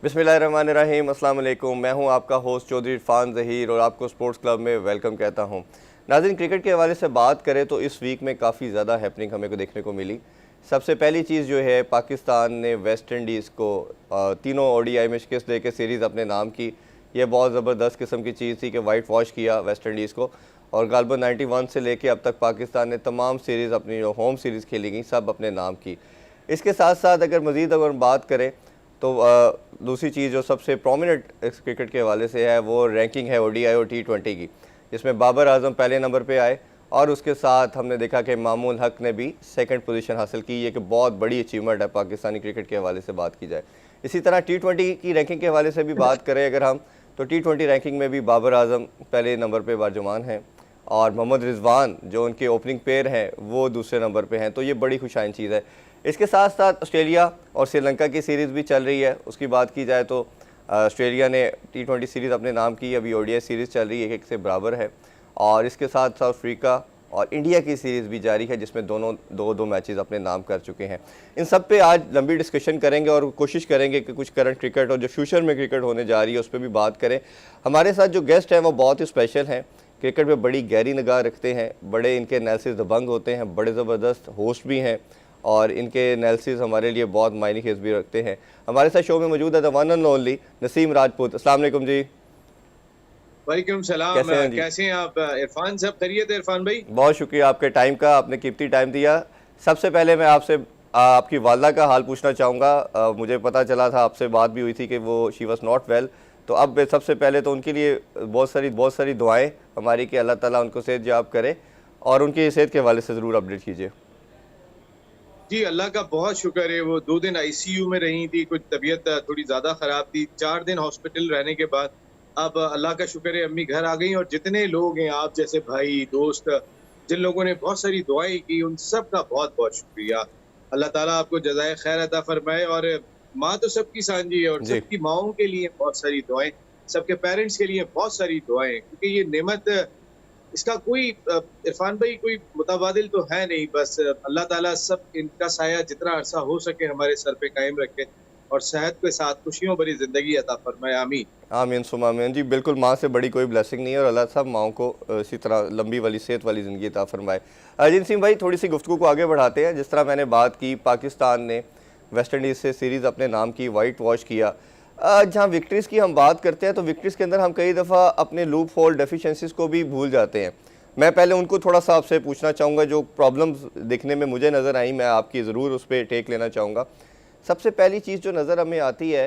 बिस्मिल्लाहिर्रहमानिर्रहीम, अस्सलाम वालेकुम। मैं हूं आपका होस्ट चौधरी इरफान ज़हीर और आपको स्पोर्ट्स क्लब में वेलकम कहता हूं। नाज़रीन, क्रिकेट के हवाले से बात करें तो इस वीक में काफ़ी ज़्यादा हैपनिंग हमें को देखने को मिली। सबसे पहली चीज़ जो है, पाकिस्तान ने वेस्ट इंडीज़ को तीनों ओडीआई में शिकस्त दे के सीरीज़ अपने नाम की। यह बहुत ज़बरदस्त किस्म की चीज़ थी कि वाइट वॉश किया वेस्ट इंडीज़ को, और गालबन 91 से लेके अब तक पाकिस्तान ने तमाम सीरीज़ अपनी जो होम सीरीज़ खेली गई सब अपने नाम की। इसके साथ साथ अगर मज़ीद अगर बात करें तो दूसरी चीज़ जो सबसे प्रोमिनेंट इस क्रिकेट के हवाले से है वो रैंकिंग है ओडीआई और टी20 की, जिसमें बाबर आजम पहले नंबर पे आए और उसके साथ हमने देखा कि मामून हक ने भी सेकंड पोजीशन हासिल की। ये कि बहुत बड़ी अचीवमेंट है पाकिस्तानी क्रिकेट के हवाले से बात की जाए। इसी तरह टी20 की रैंकिंग के हवाले से भी बात करें अगर हम, तो टी20 रैंकिंग में भी बाबर आजम पहले नंबर पर बारजुमान हैं और मोहम्मद रिजवान जो उनके ओपनिंग पेयर हैं वो दूसरे नंबर पर हैं। तो ये बड़ी खुशाइन चीज़ है। इसके साथ साथ ऑस्ट्रेलिया और श्रीलंका की सीरीज़ भी चल रही है। उसकी बात की जाए तो ऑस्ट्रेलिया ने टी20 सीरीज़ अपने नाम की, अभी ओडीआई सीरीज़ चल रही है, एक से बराबर है। और इसके साथ साउथ अफ्रीका और इंडिया की सीरीज़ भी जारी है, जिसमें दोनों दो मैचेस अपने नाम कर चुके हैं। इन सब पे आज लंबी डिस्कशन करेंगे और कोशिश करेंगे कि कुछ करंट क्रिकेट और जो फ्यूचर में क्रिकेट होने जा रही है उस पर भी बात करें। हमारे साथ जो गेस्ट हैं वो बहुत ही स्पेशल हैं, क्रिकेट में बड़ी गहरी निगाह रखते हैं, बड़े इनके एनालिसिस दबंग होते हैं, बड़े ज़बरदस्त होस्ट भी हैं और इनके एनालिसिस हमारे लिए बहुत मायने खेज भी रखते हैं। हमारे साथ शो में मौजूद है the one and only Naseem Rajput. अस्सलाम वालेकुम जी। वालेकुम सलाम। कैसे हैं आप इरफान साहब? खैरियत है इरफान भाई? बहुत शुक्रिया आपके टाइम का, आपने कीमती टाइम दिया। सबसे पहले मैं आपसे आपकी वालदा का हाल पूछना चाहूँगा। मुझे पता चला था, आपसे बात भी हुई थी कि वो शी वॉज नॉट वेल। तो अब सबसे पहले तो उनके लिए बहुत सारी दुआएं हमारी कि अल्लाह ताला उनको सेहत याब करे, और उनकी सेहत के हवाले से ज़रूर अपडेट कीजिए। जी, अल्लाह का बहुत शुक्र है। वो 2 दिन आईसीयू में रही थी, कुछ तबीयत थोड़ी ज़्यादा ख़राब थी। 4 दिन हॉस्पिटल रहने के बाद अब अल्लाह का शुक्र है अम्मी घर आ गई। और जितने लोग हैं, आप जैसे भाई, दोस्त, जिन लोगों ने बहुत सारी दुआएं की, उन सब का बहुत बहुत शुक्रिया। अल्लाह ताला आपको जज़ाए खैर अता फरमाए। और माँ तो सबकी सांझी है और जी सबकी माँओं के लिए बहुत सारी दुआएं, सबके पेरेंट्स के लिए बहुत सारी दुआएं, क्योंकि ये नेमत, इसका कोई इरफान भाई कोई मुतबादिल तो है नहीं। बस अल्लाह ताला सब इनका साया जितना अरसा हो सके हमारे सर पे कायम रखे और सेहत के साथ खुशियों भरी जिंदगी अता फरमाए। आमीन आमीन सुमा आमीन। जी बिल्कुल, माँ से बड़ी कोई ब्लेसिंग नहीं है और अल्लाह सब माँओं को इसी तरह लंबी वाली सेहत वाली ज़िंदगी अता फरमाए। अजीत सिंह भाई, थोड़ी सी गुफ्तगू को आगे बढ़ाते हैं। जिस तरह मैंने बात की, पाकिस्तान ने वेस्ट इंडीज़ से सीरीज़ अपने नाम की, वाइट वॉश किया। जहाँ विक्ट्रीज़ की हम बात करते हैं तो विक्ट्रीज़ के अंदर हम कई दफ़ा अपने लूप होल डेफिशिएंसीज़ को भी भूल जाते हैं। मैं पहले उनको थोड़ा सा आपसे पूछना चाहूँगा, जो प्रॉब्लम्स दिखने में मुझे नज़र आई, मैं आपकी ज़रूर उस पर टेक लेना चाहूँगा। सबसे पहली चीज़ जो नज़र हमें आती है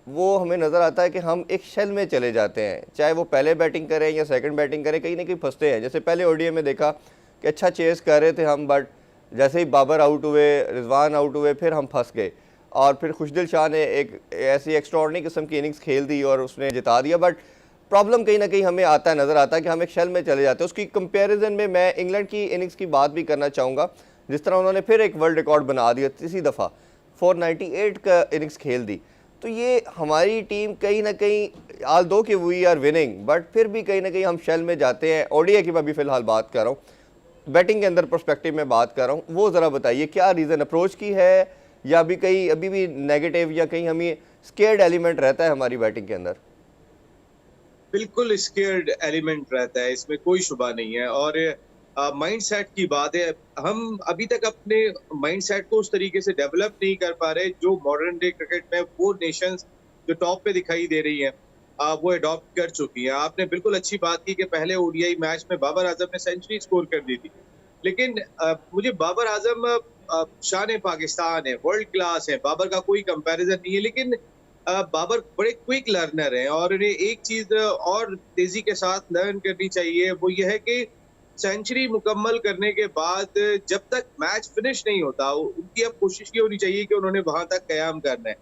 वो हमें नज़र आता है कि हम एक शेल में चले जाते हैं, चाहे वो पहले बैटिंग करें या सेकंड बैटिंग करें, कहीं ना कहीं फंसते हैं। जैसे पहले ओडीआई में देखा कि अच्छा चेस कर रहे थे हम, बट जैसे ही बाबर आउट हुए, रिजवान आउट हुए, फिर हम फंस गए। और फिर खुशदिल शाह ने एक ऐसी एक्स्ट्राऑर्डिनरी किस्म की इनिंग्स खेल दी और उसने जिता दिया। बट प्रॉब्लम कहीं ना कहीं हमें आता है, नज़र आता है कि हम एक शेल में चले जाते हैं। उसकी कंपैरिजन में मैं इंग्लैंड की इनिंग्स की बात भी करना चाहूँगा, जिस तरह उन्होंने फिर एक वर्ल्ड रिकॉर्ड बना दिया, तीसरी दफ़ा 498 का इनिंग्स खेल दी। तो ये हमारी टीम कहीं ना कहीं, आल दो कि वी आर विनिंग, बट फिर भी कहीं ना कहीं हम शेल में जाते हैं। ओडीआई की मैं भी फ़िलहाल बात कर रहा हूँ, बैटिंग के अंदर पर्सपेक्टिव में बात कर रहा हूँ। वो ज़रा बताइए क्या रीज़न, अप्रोच की है या अभी कहीं अभी भी नेगेटिव या कहीं हमें स्केर्ड एलिमेंट रहता है हमारी बैटिंग के अंदर? बिल्कुल स्केर्ड एलिमेंट रहता है, इसमें कोई शुबा नहीं है। और माइंड सेट की बात है, हम अभी तक अपने माइंड सेट को उस तरीके से डेवलप नहीं कर पा रहे जो मॉडर्न डे क्रिकेट में वो नेशंस जो टॉप पे दिखाई दे रही हैं वो अडॉप्ट कर चुकी हैं। आपने बिल्कुल अच्छी बात की कि पहले ओडीआई मैच में बाबर आजम ने सेंचुरी स्कोर कर दी थी, लेकिन मुझे बाबर आजम शान पाकिस्तान है, वर्ल्ड क्लास है, बाबर का कोई कंपैरिजन नहीं है। लेकिन बाबर बड़े क्विक लर्नर हैं और इन्हें एक चीज और तेजी के साथ लर्न करनी चाहिए, वो ये है कि सेंचुरी मुकम्मल करने के बाद जब तक मैच फिनिश नहीं होता, उनकी अब कोशिश ये होनी चाहिए कि उन्होंने वहां तक कयाम करना है।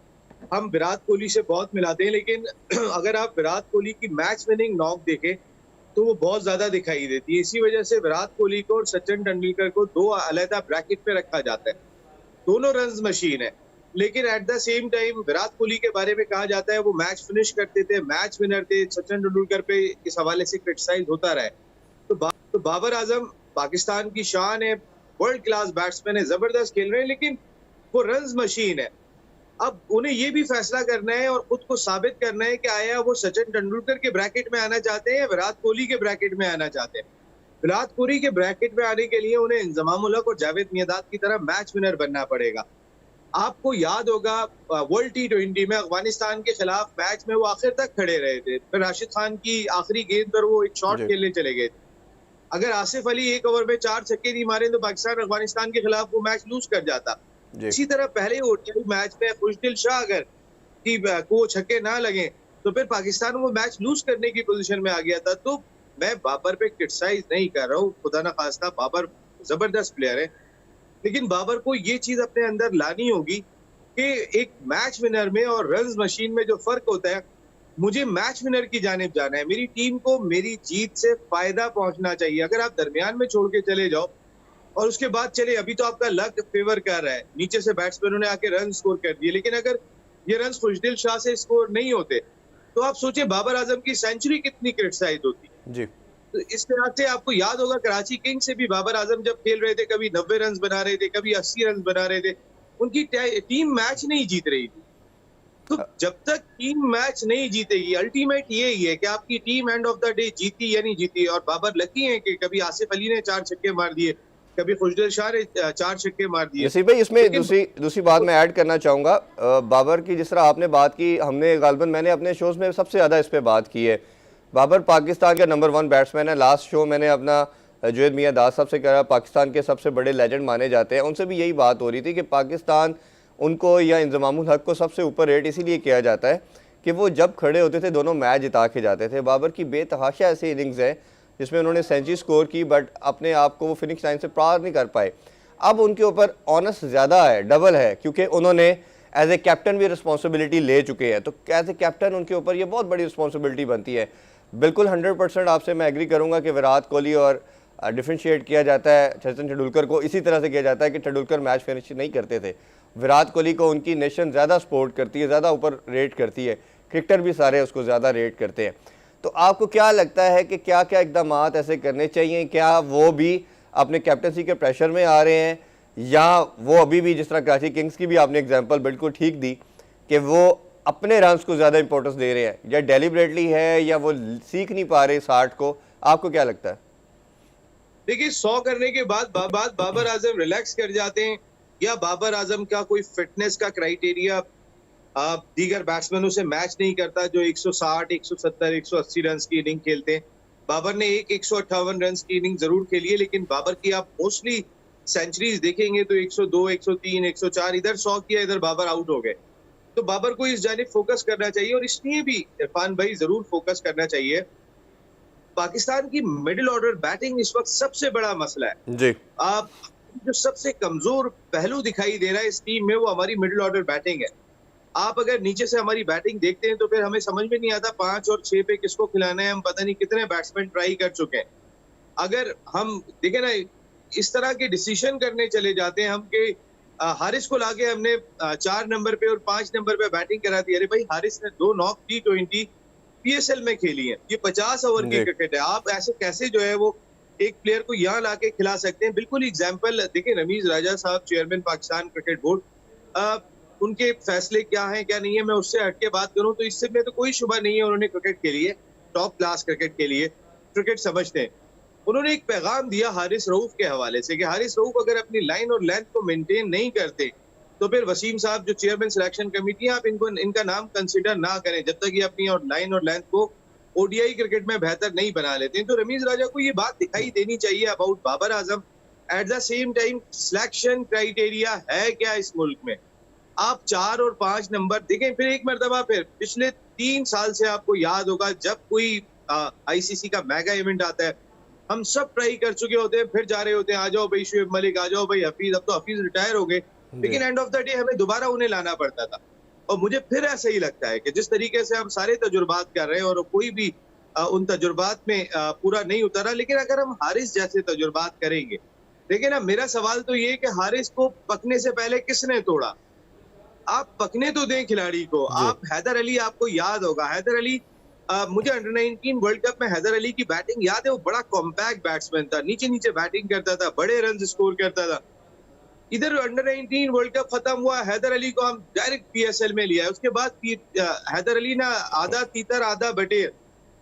हम विराट कोहली से बहुत मिलाते हैं, लेकिन अगर आप विराट कोहली की मैच विनिंग नॉक देखें तो वो बहुत ज्यादा दिखाई देती है। इसी वजह से विराट कोहली को और सचिन तेंदुलकर को दो अलग ब्रैकेट पे रखा जाता है। दोनों रन्स मशीन है, लेकिन eight the same time Virat Kohli के बारे में कहा जाता है वो मैच फिनिश करते थे, मैच विनर थे। सचिन तेंदुलकर पे इस हवाले से क्रिटिसाइज होता रहा है। तो बाबर आजम पाकिस्तान की शान है, वर्ल्ड क्लास बैट्समैन है, जबरदस्त खेल रहे हैं, लेकिन वो रन्स मशीन है। अब उन्हें ये भी फैसला करना है और खुद को साबित करना है कि आया वो सचिन तेंदुलकर के ब्रैकेट में आना चाहते हैं या विराट कोहली के ब्रैकेट में आना चाहते हैं। विराट कोहली के ब्रैकेट में आने के लिए उन्हें इंजमाम उल हक और जावेद मियांदाद की तरह मैच विनर बनना पड़ेगा। आपको याद होगा वर्ल्ड T20 में अफगानिस्तान के खिलाफ मैच में वो आखिर तक खड़े रहे थे, फिर राशिद खान की आखिरी गेंद पर वो एक शॉट खेलने चले गए। अगर आसिफ अली एक ओवर में 4 छक्के नहीं मारे तो पाकिस्तान अफगानिस्तान के खिलाफ वो मैच लूज कर जाता। इसी तरह पहले ओडीआई मैच में खुशदिल शाह अगर की को छक्के ना लगे तो फिर पाकिस्तान वो मैच लूज करने की पोजीशन में आ गया था। तो मैं बाबर पे क्रिटिसाइज नहीं कर रहा हूँ, खुदा ना खास्ता बाबर जबरदस्त प्लेयर है, लेकिन बाबर को ये चीज अपने अंदर लानी होगी कि एक मैच विनर में और रन्स मशीन में जो फर्क होता है, मुझे मैच विनर की जानिब जाना है, मेरी टीम को मेरी जीत से फायदा पहुंचना चाहिए। अगर आप दरमियान में छोड़ के चले जाओ और उसके बाद चले, अभी तो आपका लक फेवर कर रहा है, नीचे से बैट्समैनों ने आके रन स्कोर कर दिए, लेकिन अगर ये रन खुशदिल शाह से स्कोर नहीं होते तो आप सोचिए बाबर आजम की सेंचुरी कितनी क्रिटिसाइज होती जी। तो इस तरह से आपको याद होगा कराची किंग्स से भी बाबर आजम जब खेल रहे थे, कभी 90 रन बना रहे थे, कभी 80 रन बना रहे थे, उनकी टीम मैच नहीं जीत रही थी। तो जब तक टीम मैच नहीं जीतेगी, अल्टीमेट ये ही है कि आपकी team end of the day जीती या नहीं जीती। और बाबर लकी है कि कभी आसिफ अली ने 4 छक्के मार दिए, कभी खुशदिल शाह ने 4 छक्के मार दिए। नसीब भाई, इसमें दूसरी बात मैं ऐड करना चाहूँगा। बाबर की जिस तरह आपने बात की, हमने गालिबन मैंने अपने शोज़ में सबसे ज़्यादा इस पर बात की है। बाबर पाकिस्तान का नंबर 1 बैट्समैन है। लास्ट शो मैंने अपना जावेद मियांदाद साहब से कहा, पाकिस्तान के सबसे बड़े लेजेंड माने जाते हैं, उनसे भी यही बात हो रही थी कि पाकिस्तान उनको या इंजमाम उल हक को सबसे ऊपर रेट इसीलिए किया जाता है कि वो जब खड़े होते थे दोनों मैच जिता के जाते थे। बाबर की बेतहाशा ऐसी इनिंग्स हैं जिसमें उन्होंने सेंचुरी स्कोर की, बट अपने आप को वो फिनिश लाइन से पार नहीं कर पाए। अब उनके ऊपर ऑनस ज़्यादा है, डबल है, क्योंकि उन्होंने एज ए कैप्टन भी रिस्पॉन्सिबिलिटी ले चुके हैं। तो एज ए कैप्टन उनके ऊपर ये बहुत बड़ी रिस्पॉन्सिबिलिटी बनती है। बिल्कुल 100% आपसे मैं एग्री करूँगा कि विराट कोहली और डिफरेंशिएट किया जाता है, सचिन तेंदुलकर को इसी तरह से किया जाता है कि तेंदुलकर मैच फिनिश नहीं करते थे। विराट कोहली को उनकी नेशन ज़्यादा सपोर्ट करती है, ज़्यादा ऊपर रेट करती है, क्रिकेटर भी सारे उसको ज़्यादा रेट करते हैं। तो आपको क्या लगता है कि क्या क्या इकदाम ऐसे करने चाहिए? क्या वो भी अपने कैप्टनसी के प्रेशर में आ रहे हैं, या वो अभी भी, जिस तरह कराची किंग्स की भी आपने एग्जांपल बिल्कुल ठीक दी, कि वो अपने रन्स को ज़्यादा इंपॉर्टेंस दे रहे हैं, या डेलिबरेटली है, या वो सीख नहीं पा रहे इस आर्ट को? आपको क्या लगता है? देखिए, 100 करने के बाद बाबर आजम रिलैक्स कर जाते हैं, या बाबर आजम का कोई फिटनेस का क्राइटेरिया दीगर बैट्समैनों से मैच नहीं करता जो 160, 170, 180 रन की इनिंग खेलते हैं। बाबर ने 158 रन की इनिंग जरूर खेली है, लेकिन बाबर की आप मोस्टली सेंचुरीज देखेंगे तो 102, 103, 104, इधर 100 किया, इधर बाबर आउट हो गए। तो बाबर को इस जानिब फोकस करना चाहिए, और इसलिए भी इरफान भाई जरूर फोकस करना चाहिए। पाकिस्तान की मिडिल ऑर्डर बैटिंग इस वक्त सबसे बड़ा मसला है जी। आप जो सबसे कमजोर पहलू दिखाई दे रहा है इस टीम में, वो हमारी मिडिल ऑर्डर बैटिंग है। आप अगर नीचे से हमारी बैटिंग देखते हैं तो फिर हमें समझ में नहीं आता 5 और 6 पे किसको खिलाना है। हम पता नहीं कितने बैट्समैन ट्राई कर चुके हैं। अगर हम देखें ना, इस तरह के डिसीजन करने चले जाते हैं हम कि हारिस को लाके हमने 4 नंबर पे और 5 नंबर पे बैटिंग करा दी। अरे भाई, हारिस ने 2 नॉक T20 PSL में खेली है, ये 50 ओवर की क्रिकेट है। आप ऐसे कैसे जो है वो एक प्लेयर को यहाँ लाके खिला सकते हैं? बिल्कुल एग्जाम्पल देखिए, रमीज राजा साहब, चेयरमैन पाकिस्तान क्रिकेट बोर्ड, उनके फैसले क्या हैं क्या नहीं है, मैं उससे हटके बात करूं तो इससे में तो कोई शुबा नहीं है, उन्होंने क्रिकेट खेली है, टॉप क्लास क्रिकेट के लिए क्रिकेट समझते हैं। उन्होंने एक पैगाम दिया हारिस रऊफ के हवाले से कि हारिस रऊफ अगर अपनी लाइन और लेंथ को मेंटेन नहीं करते तो फिर वसीम साहब जो चेयरमैन सिलेक्शन कमेटी है, आप इनका नाम कंसिडर ना करें जब तक ये अपनी और लाइन और लेंथ को ओडीआई क्रिकेट में बेहतर नहीं बना लेते हैं। तो रमीज राजा को ये बात दिखाई देनी चाहिए about Babar Azam. At the same time selection criteria है क्या इस मुल्क में? आप 4 और 5 नंबर देखें, फिर एक मरतबा फिर पिछले 3 साल से आपको याद होगा जब कोई आईसीसी का मेगा इवेंट आता है, हम सब ट्राई कर चुके होते हैं, फिर जा रहे होते हैं, आ जाओ भाई शुएब मलिक, आ जाओ भाई हफीज। अब तो हफीज रिटायर हो गए, लेकिन एंड ऑफ द डे हमें दोबारा उन्हें लाना पड़ता था। और मुझे फिर ऐसा ही लगता है कि जिस तरीके से हम सारे तजुर्बात कर रहे हैं और कोई भी उन तजुर्बात में पूरा नहीं उतरा, लेकिन अगर हम हारिस जैसे तजुर्बात करेंगे, देखिए ना, मेरा सवाल तो ये कि हारिस को पकने से पहले किसने तोड़ा? आप पकने तो दें खिलाड़ी को। आप हैदर अली, आपको याद होगा हैदर अली, मुझे अंडर 19 वर्ल्ड कप में हैदर अली की बैटिंग याद है। वो बड़ा कॉम्पैक्ट बैट्समैन था, नीचे नीचे बैटिंग करता था, बड़े रन स्कोर करता था। इधर अंडर 19 वर्ल्ड कप खत्म हुआ, हैदर अली को हम डायरेक्ट पीएसएल में लिया है। उसके बाद हैदर अली ना आधा तीतर आधा बटेर,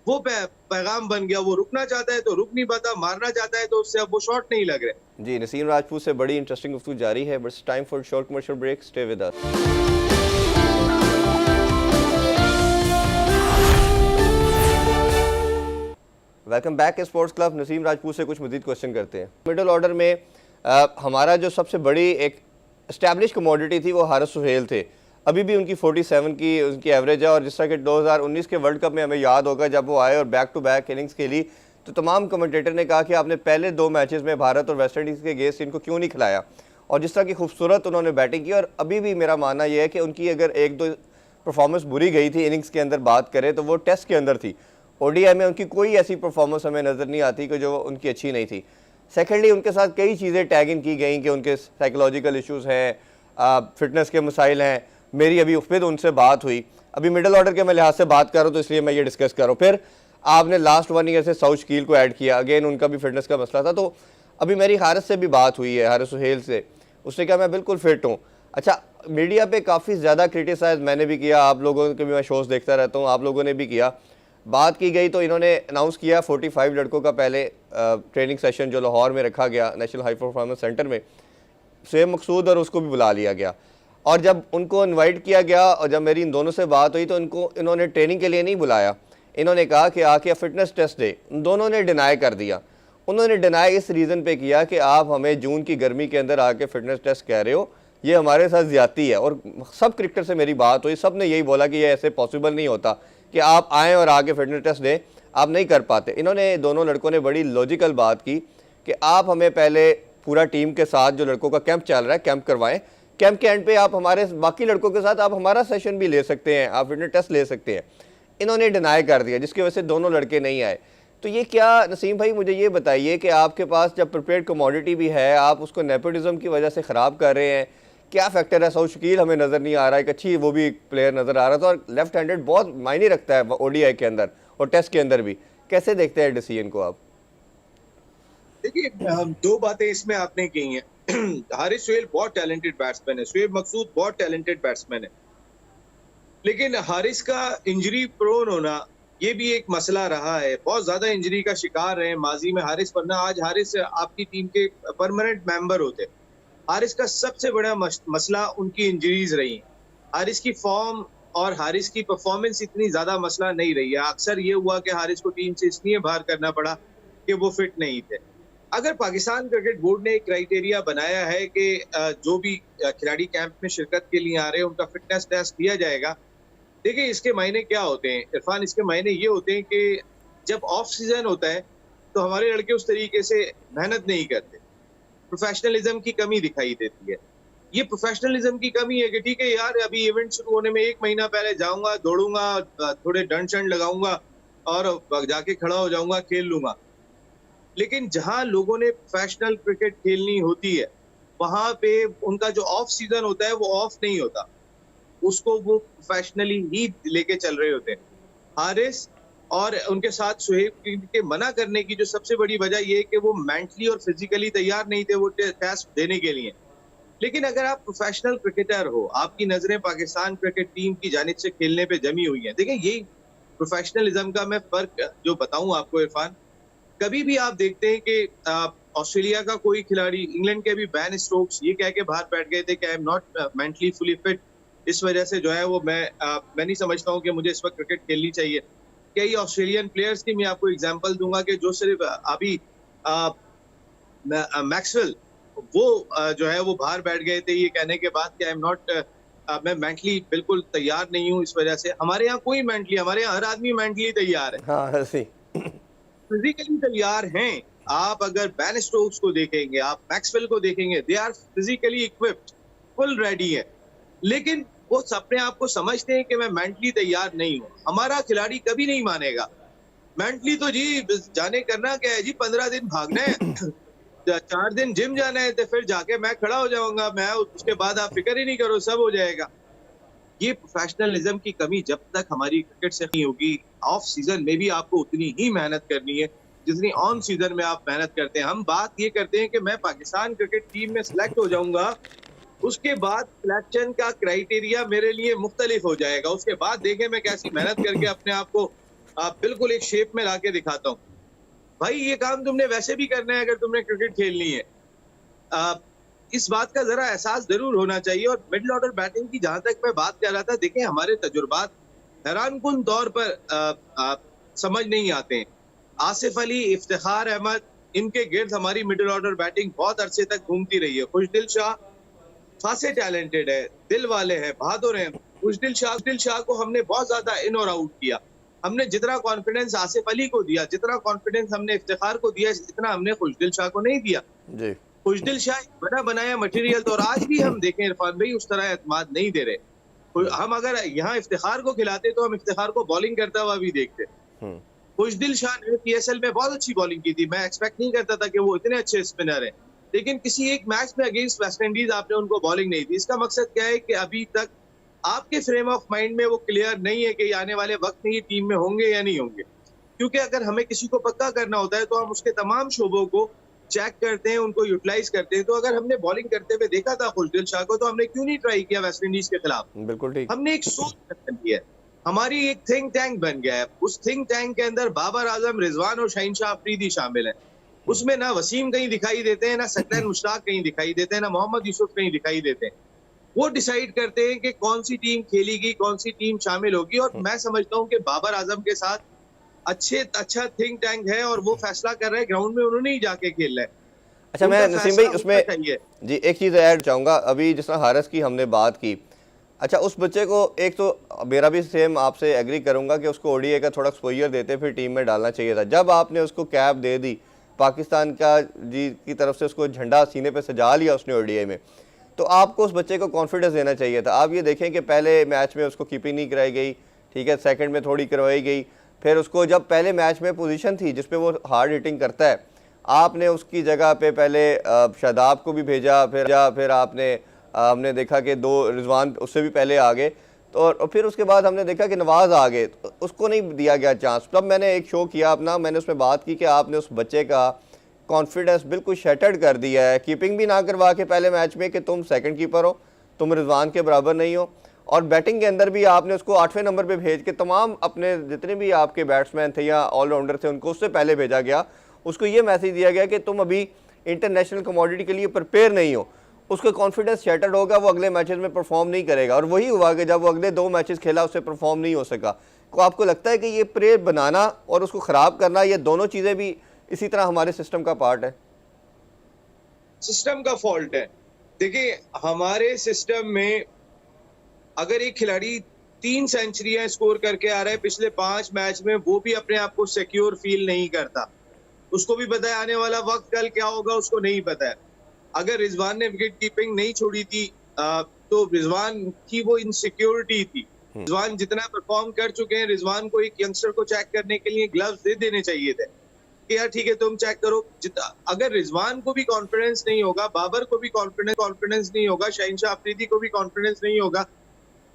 वो पैगाम बन गया। वो रुकना चाहता है तो रुक नहीं पाता, मारना चाहता है तो उससे अब वो शॉट नहीं लग रहे। जी, नसीम राजपूत से बड़ी इंटरेस्टिंग गुफ्तगू जारी है, but time for short commercial break. Stay with us. Welcome back sports club. Naseem Rajput से कुछ मजीद क्वेश्चन करते हैं। मिडिल ऑर्डर में हमारा जो सबसे बड़ी एक एस्टैब्लिश कमोडिटी थी वो हारिस सुहेल थे। अभी भी उनकी 47 की उनकी एवरेज है, और जिस तरह के 2019 के वर्ल्ड कप में हमें याद होगा जब वो आए और बैक टू बैक इनिंग्स खेली, तो तमाम कमेंटेटर ने कहा कि आपने पहले 2 मैचेस में भारत और वेस्ट इंडीज़ के अगेंस्ट इनको क्यों नहीं खिलाया, और जिस तरह की खूबसूरत उन्होंने बैटिंग की। और अभी भी मेरा मानना यह है कि उनकी अगर 1-2 परफॉर्मेंस बुरी गई थी इनिंग्स के अंदर बात करें तो वो टेस्ट के अंदर थी। ओडीआई में उनकी कोई ऐसी परफॉर्मेंस हमें नज़र नहीं आती कि जो उनकी अच्छी नहीं थी। सेकेंडली, उनके साथ कई चीज़ें टैग इन की गई कि उनके साइकोलॉजिकल इश्यूज़ हैं, फिटनेस के मसाइल हैं। मेरी अभी उस पर तो उनसे बात हुई, अभी मिडिल ऑर्डर के मैं लिहाज से बात कर रहा हूँ तो इसलिए मैं ये डिस्कस कर रहा हूँ। फिर आपने लास्ट 1 ईयर से साउथ शकील को ऐड किया, अगेन उनका भी फिटनेस का मसला था। तो अभी मेरी हारिस से भी बात हुई है, हारिस सुहेल से, उसने कहा मैं बिल्कुल फिट हूँ। अच्छा, मीडिया पे काफ़ी ज़्यादा क्रिटिसाइज मैंने भी किया, आप लोगों के भी मैं शोज़ देखता रहता हूँ, आप लोगों ने भी किया। बात की गई तो इन्होंने अनाउंस किया 45 लड़कों का पहले ट्रेनिंग सेशन जो लाहौर में रखा गया नेशनल हाई परफॉर्मेंस सेंटर में, शुएब मकसूद और उसको भी बुला लिया गया। और जब उनको इनवाइट किया गया और जब मेरी इन दोनों से बात हुई तो इन्होंने ट्रेनिंग के लिए नहीं बुलाया, इन्होंने कहा कि आके फिटनेस टेस्ट दे। उन दोनों ने डिनाई कर दिया। उन्होंने डिनाई इस रीज़न पे किया कि आप हमें जून की गर्मी के अंदर आके फिटनेस टेस्ट कह रहे हो, ये हमारे साथ ज़्यादती है। और सब क्रिकेटर से मेरी बात हुई, सब ने यही बोला कि ये ऐसे पॉसिबल नहीं होता कि आप आएँ और आके फिटनेस टेस्ट दें, आप नहीं कर पाते। इन्होंने दोनों लड़कों ने बड़ी लॉजिकल बात की कि आप हमें पहले पूरा टीम के साथ जो लड़कों का कैंप चल रहा है कैंप करवाएं, कैंप के एंड पे आप हमारे बाकी लड़कों के साथ आप हमारा सेशन भी ले सकते हैं, आप फिटनेस टेस्ट ले सकते हैं। इन्होंने डिनाई कर दिया, जिसकी वजह से दोनों लड़के नहीं आए। तो ये क्या नसीम भाई, मुझे ये बताइए कि आपके पास जब प्रिपेयर्ड कमोडिटी भी है, आप उसको नेपोटिज्म की वजह से ख़राब कर रहे हैं, क्या फैक्टर है? साउथ शकील हमें नज़र नहीं आ रहा है, एक अच्छी वो भी प्लेयर नज़र आ रहा था, और लेफ्ट हैंडेड बहुत मायने रखता है ओडीआई के अंदर और टेस्ट के अंदर भी। कैसे देखते हैं डिसीजन को आप? देखिए, 2 बातें इसमें आपने कही हैं। हारिस सुहेल बहुत टैलेंटेड बैट्समैन है, शुएब मकसूद बहुत टैलेंटेड बैट्समैन है, लेकिन हारिस का इंजरी प्रोन होना ये भी एक मसला रहा है। बहुत ज्यादा इंजरी का शिकार रहे माजी में हारिस, वरना आज हारिस आपकी टीम के परमानेंट मेंबर होते। हारिस का सबसे बड़ा मसला उनकी इंजरीज रही। हारिस की फॉर्म और हारिस की परफॉर्मेंस इतनी ज्यादा मसला नहीं रही है। अक्सर ये हुआ कि हारिस को टीम से इसलिए बाहर करना पड़ा कि वो फिट नहीं थे। अगर पाकिस्तान क्रिकेट बोर्ड ने एक क्राइटेरिया बनाया है कि जो भी खिलाड़ी कैंप में शिरकत के लिए आ रहे हैं उनका फिटनेस टेस्ट लिया जाएगा, देखिए इसके मायने क्या होते हैं इरफान, इसके मायने ये होते हैं कि जब ऑफ सीजन होता है तो हमारे लड़के उस तरीके से मेहनत नहीं करते, प्रोफेशनलिज्म की कमी दिखाई देती है। ये प्रोफेशनलिज्म की कमी है कि ठीक है यार, अभी इवेंट शुरू होने में 1 महीना पहले जाऊंगा, दौड़ूंगा, थोड़े डंड शंड लगाऊंगा और जाके खड़ा हो जाऊंगा, खेल लूंगा। लेकिन जहां लोगों ने प्रोफेशनल क्रिकेट खेलनी होती है वहां पे उनका जो ऑफ सीजन होता है वो ऑफ नहीं होता, उसको वो प्रोफेशनली ही लेके चल रहे होते हैं। हारिस और उनके साथ शुएब के मना करने की जो सबसे बड़ी वजह ये है कि वो मेंटली और फिजिकली तैयार नहीं थे वो टेस्ट देने के लिए। लेकिन अगर आप प्रोफेशनल क्रिकेटर हो, आपकी नजरें पाकिस्तान क्रिकेट टीम की जानिब से खेलने पे जमी हुई हैं, देखिए यही प्रोफेशनलिज्म का मैं फर्क जो बताऊं आपको इरफान, कभी भी आप देखते हैं कि ऑस्ट्रेलिया का कोई खिलाड़ी, इंग्लैंड के भी बैन स्टोक्स ये कह के बाहर बैठ गए थे कि I am not mentally fully fit, इस वजह से जो है वो मैं नहीं समझता हूँ कि मुझे इस वक्त क्रिकेट खेलनी चाहिए। कई ऑस्ट्रेलियन प्लेयर्स की मैं आपको एग्जांपल दूंगा कि जो सिर्फ अभी मैक्सवेल वो जो है वो बाहर बैठ गए थे ये कहने के बाद कि आई एम नॉट, मैं मेंटली बिल्कुल तैयार नहीं हूँ। इस वजह से हमारे यहाँ कोई मेंटली, हमारे यहाँ हर आदमी मेंटली तैयार है, हाँ, फिजिकली तैयार हैं। आप अगर बैन स्टोक्स को देखेंगे, आप मैक्सवेल को देखेंगे, they are physically equipped, full ready है, लेकिन वो अपने आप को समझते हैं कि मैं मेंटली तैयार नहीं हूँ। हमारा खिलाड़ी कभी नहीं मानेगा। मेंटली तो जी जाने करना क्या है जी, 15 दिन भागना है, 4 दिन जिम जाना है, तो फिर जाके मैं खड़ा हो जाऊंगा, मैं उसके बाद आप फिक्र ही नहीं करो, सब हो जाएगा। ये प्रोफेशनलिज्म की कमी जब तक हमारी क्रिकेट से नहीं होगी, ऑफ सीजन में भी आपको उतनी ही मेहनत करनी है जितनी ऑन सीजन में आप मेहनत करते हैं। हम बात ये करते हैं कि मैं पाकिस्तान क्रिकेट टीम में सिलेक्ट हो जाऊंगा, उसके बाद सिलेक्शन का क्राइटेरिया मेरे लिए मुख्तलिफ हो जाएगा। उसके बाद देखें मैं कैसी मेहनत करके अपने आप को बिल्कुल एक शेप में लाके दिखाता हूँ। भाई ये काम तुमने वैसे भी करना है अगर तुमने क्रिकेट खेलनी है। इस बात का जरा एहसास जरूर होना चाहिए। और मिडिल ऑर्डर बैटिंग की जहां तक मैं बात कर रहा था, देखें हमारे तजुर्बात हैरानकुन तौर पर समझ नहीं आते हैं। आसिफ अली, इफ्तिखार अहमद, इनके गिर्द हमारी मिडिल ऑर्डर बैटिंग बहुत अरसे तक घूमती रही है। खुशदिल शाह खासे टैलेंटेड है, दिल वाले हैं, बहादुर हैं। खुशदिल शाह को हमने बहुत ज्यादा इन और आउट किया। हमने जितना कॉन्फिडेंस आसिफ अली को दिया, जितना कॉन्फिडेंस हमने इफ्तिखार को दिया, इतना हमने खुशदिल शाह को नहीं दिया जी। खुशदिल शाह बना बनाया मटेरियल, तो और आज भी हम देखें इरफान भाई उस तरह एतमाद नहीं दे रहे। हम अगर यहाँ इफ्तिखार को खिलाते तो हम इफ्तिखार को बॉलिंग करता हुआ भी देखते। खुशदिल शाह ने पीएसएल में बहुत अच्छी बॉलिंग की थी, मैं एक्सपेक्ट नहीं करता था कि वो इतने अच्छे स्पिनर हैं, लेकिन किसी एक मैच में अगेंस्ट वेस्ट इंडीज आपने उनको बॉलिंग नहीं दी। इसका मकसद क्या है कि अभी तक आपके फ्रेम ऑफ माइंड में वो क्लियर नहीं है कि आने वाले वक्त में ये टीम में होंगे या नहीं होंगे। क्योंकि अगर हमें किसी को पक्का करना होता है तो हम उसके तमाम शोबों को चेक करते हैं, उनको यूटिलाइज करते हैं। तो अगर हमने बॉलिंग करते हुए देखा था खुशदिल शाह को, तो हमने क्यों नहीं ट्राई किया वेस्ट इंडीज के खिलाफ? बिल्कुल ठीक। हमने एक सोच की है, हमारी एक थिंक टैंक बन गया है। उस थिंक टैंक के अंदर बाबर आजम, रिजवान और शाहीन-शाह अफरीदी शामिल हैं। उसमें ना वसीम कहीं दिखाई देते हैं, ना सकलैन मुश्ताक कहीं दिखाई देते हैं, ना मोहम्मद यूसुफ कहीं दिखाई देते हैं। वो डिसाइड करते हैं कि कौन सी टीम खेलेगी, कौन सी टीम शामिल होगी। और मैं समझता हूँ कि बाबर आजम के साथ अच्छा थिंक टैंक है और वो फैसला कर रहे हैं, ग्राउंड में उन्होंने ही जाके खेलना है। अच्छा, मैं नसीम भाई उसमें जी एक चीज़ ऐड चाहूँगा। अभी जिस तरह हारिस की हमने बात की, अच्छा उस बच्चे को, एक तो मेरा भी सेम आपसे एग्री करूँगा कि उसको ओडीआई का थोड़ा एक्सपोजर देते फिर टीम में डालना चाहिए था। जब आपने उसको कैप दे दी, पाकिस्तान का जी की तरफ से उसको झंडा सीने पे सजा लिया उसने ओडीआई में, तो आपको उस बच्चे को कॉन्फिडेंस देना चाहिए था। आप ये देखें कि पहले मैच में उसको कीपिंग नहीं कराई गई, ठीक है, सेकंड में थोड़ी करवाई गई, फिर उसको जब पहले मैच में पोजीशन थी जिसपे वो हार्ड हिटिंग करता है, आपने उसकी जगह पे पहले शादाब को भी भेजा, फिर आपने हमने देखा कि 2 रिजवान उससे भी पहले आ गए, तो और फिर उसके बाद हमने देखा कि नवाज़ आ गए, तो उसको नहीं दिया गया चांस। तब मैंने एक शो किया अपना, मैंने उसमें बात की कि आपने उस बच्चे का कॉन्फिडेंस बिल्कुल शैटर्ड कर दिया है, कीपिंग भी ना करवा के पहले मैच में कि तुम सेकंड कीपर हो, तुम रिजवान के बराबर नहीं हो, और बैटिंग के अंदर भी आपने उसको 8वें नंबर पे भेज के तमाम अपने जितने भी आपके बैट्समैन थे या ऑलराउंडर थे उनको उससे पहले भेजा गया। उसको ये मैसेज दिया गया कि तुम अभी इंटरनेशनल कमोडिटी के लिए प्रिपेयर नहीं हो। उसका कॉन्फिडेंस शैटर्ड होगा, वो अगले मैचेस में परफॉर्म नहीं करेगा, और वही हुआ कि जब वो अगले 2 मैचेस खेला उससे परफॉर्म नहीं हो सका। तो आपको लगता है कि ये प्लेयर बनाना और उसको ख़राब करना, ये दोनों चीज़ें भी इसी तरह हमारे सिस्टम का पार्ट है? सिस्टम का फॉल्ट है। देखिए हमारे सिस्टम में अगर एक खिलाड़ी 3 सेंचुरियां स्कोर करके आ रहा है पिछले 5 मैच में, वो भी अपने आप को सिक्योर फील नहीं करता। उसको भी पता है आने वाला वक्त कल क्या होगा, उसको नहीं पता है। अगर रिजवान ने विकेट कीपिंग नहीं छोड़ी थी तो रिजवान की वो इनसिक्योरिटी थी। रिजवान जितना परफॉर्म कर चुके हैं, रिजवान को एक यंगस्टर को चेक करने के लिए ग्लव्स दे देने चाहिए थे कि यार ठीक है तुम चेक करो। अगर रिजवान को भी कॉन्फिडेंस नहीं होगा, बाबर को भी कॉन्फिडेंस नहीं होगा, शाहीन-शाह अफरीदी को भी कॉन्फिडेंस नहीं होगा,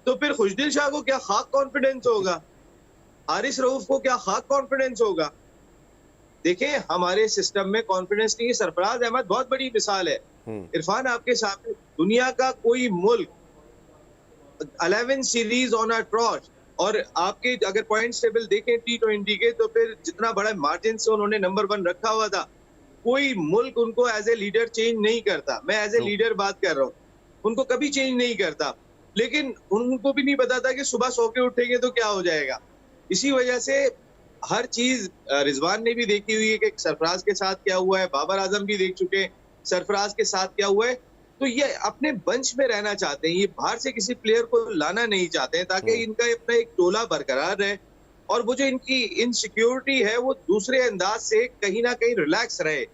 तो फिर खुशदिल शाह को क्या खाक कॉन्फिडेंस होगा? हारिस रऊफ को क्या खाक कॉन्फिडेंस होगा? देखें हमारे सिस्टम में कॉन्फिडेंस नहीं है। सरफराज अहमद बहुत बड़ी मिसाल है। इरफान आपके सामने दुनिया का कोई मुल्क 11 सीरीज ऑन अ ट्रॉच, और आपके अगर पॉइंट्स टेबल देखें T20 के, तो फिर जितना बड़ा मार्जिन से उन्होंने नंबर 1 रखा हुआ था, कोई मुल्क उनको एज ए लीडर चेंज नहीं करता। मैं एज ए लीडर बात कर रहा हूँ, उनको कभी चेंज नहीं करता। लेकिन उनको भी नहीं पता था कि सुबह सो के उठेंगे तो क्या हो जाएगा। इसी वजह से हर चीज रिजवान ने भी देखी हुई है कि सरफराज के साथ क्या हुआ है, बाबर आजम भी देख चुके हैं सरफराज के साथ क्या हुआ है। तो ये अपने बंच में रहना चाहते हैं, ये बाहर से किसी प्लेयर को लाना नहीं चाहते हैं, ताकि इनका अपना एक टोला बरकरार रहे और वो जो इनकी इनसिक्योरिटी है वो दूसरे अंदाज से कहीं ना कहीं रिलैक्स रहे।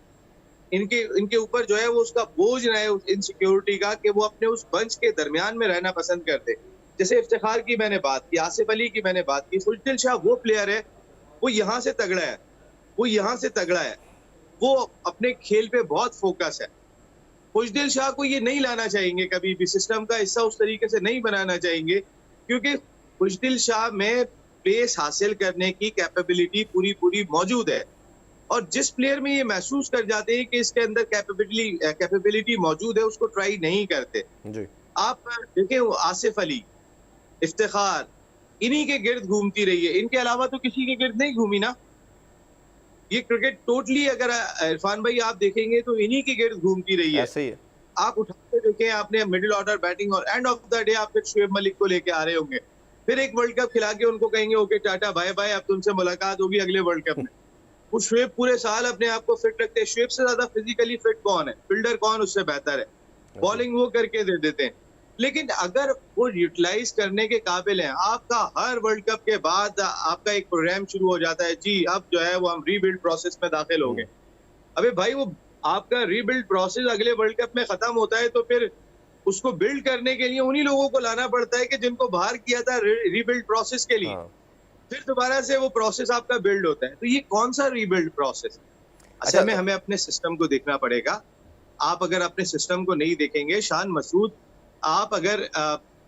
इनके ऊपर जो है वो उसका बोझ ना है उस इनसिक्योरिटी का, कि वो अपने उस बंच के दरमियान में रहना पसंद करते। जैसे इफ्तिखार की मैंने बात की, आसिफ अली की मैंने बात की, खुशदिल शाह वो प्लेयर है, वो यहाँ से तगड़ा है, वो अपने खेल पे बहुत फोकस है। खुशदिल शाह को ये नहीं लाना चाहेंगे, कभी भी सिस्टम का हिस्सा उस तरीके से नहीं बनाना चाहेंगे, क्योंकि खुशदिल शाह में पेस हासिल करने की कैपेबिलिटी पूरी मौजूद है। और जिस प्लेयर में ये महसूस कर जाते हैं कि इसके अंदर कैपेबिलिटी मौजूद है, उसको ट्राई नहीं करते। जी। आप देखें आसिफ अली, इफ्तिखार, इन्हीं के गिर्द घूमती रही है, इनके अलावा तो किसी के गिर्द नहीं घूमी ना। ये क्रिकेट टोटली अगर इरफान भाई आप देखेंगे तो इन्हीं के गिर्द घूमती रही है। ऐसे ही है। आप उठा के देखें, आपने मिडिल ऑर्डर बैटिंग और एंड ऑफ द डे आप फिर शुएब मलिक को लेके आ रहे होंगे, फिर एक वर्ल्ड कप खिला के उनको कहेंगे ओके टाटा बाय बाय, अब तुमसे मुलाकात होगी अगले वर्ल्ड कप में। वो शुएब पूरे साल अपने आप को फिट रखते हैं। शुएब से ज्यादा फिजिकली फिट कौन है? फील्डर कौन उससे बेहतर है? बॉलिंग वो करके दे देते हैं। लेकिन अगर वो यूटिलाइज करने के काबिल हैं, आपका हर वर्ल्ड कप के बाद आपका एक प्रोग्राम शुरू हो जाता है, जी अब जो है वो हम रीबिल्ड प्रोसेस में दाखिल हो गए। अबे भाई, वो आपका रीबिल्ड प्रोसेस अगले वर्ल्ड कप में खत्म होता है तो फिर उसको बिल्ड करने के लिए उन्हीं लोगों को लाना पड़ता है कि जिनको बाहर किया था रीबिल्ड प्रोसेस के लिए। हाँ। फिर दोबारा से वो प्रोसेस आपका बिल्ड होता है। तो ये कौन सा रीबिल्ड प्रोसेस? असल में हमें अपने सिस्टम को देखना पड़ेगा। आप अगर अपने सिस्टम को नहीं देखेंगे, शान मसूद, आप अगर